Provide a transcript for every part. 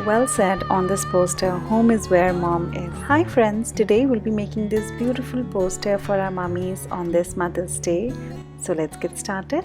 Well said on this poster, home is where mom is. Hi friends, today we'll be making this beautiful poster for our mummies on this Mother's Day. So let's get started.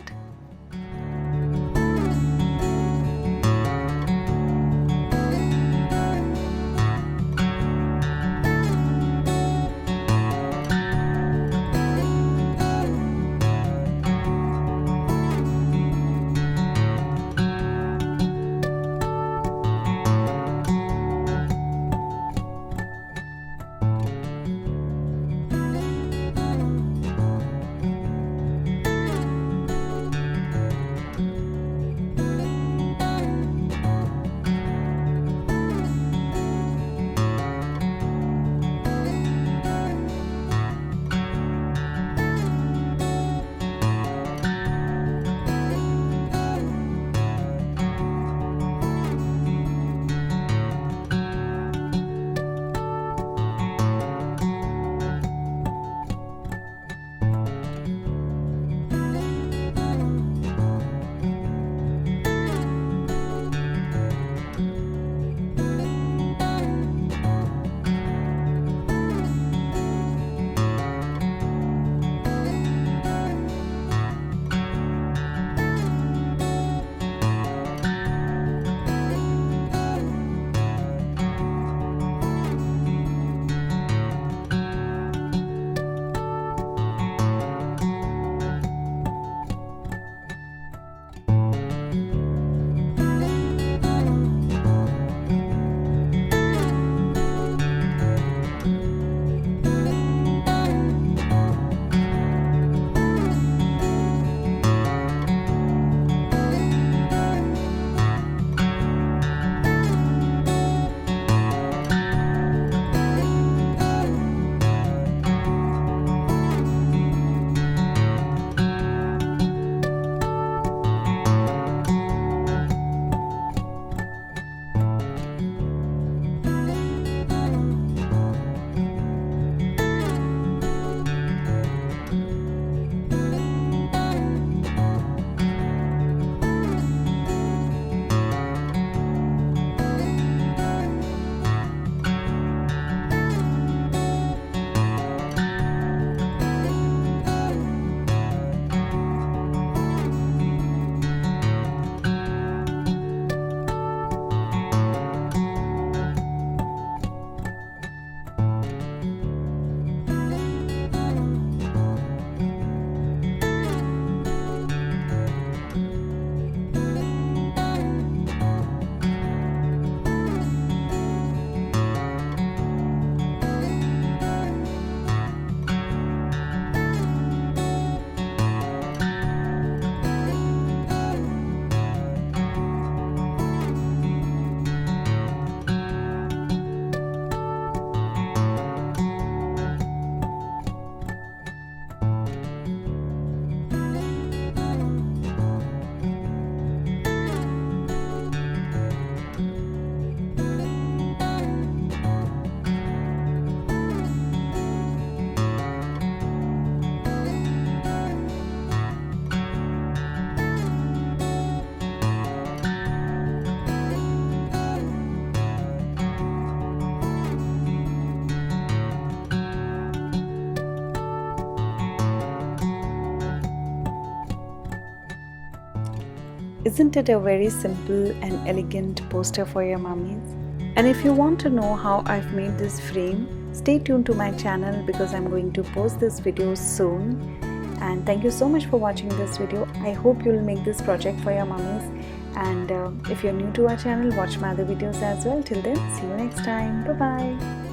Isn't it a very simple and elegant poster for your mummies? And if you want to know how I've made this frame, stay tuned to my channel because I'm going to post this video soon. And thank you so much for watching this video. I hope you'll make this project for your mummies. And if you're new to our channel, watch my other videos as well. Till then, see you next time. Bye bye.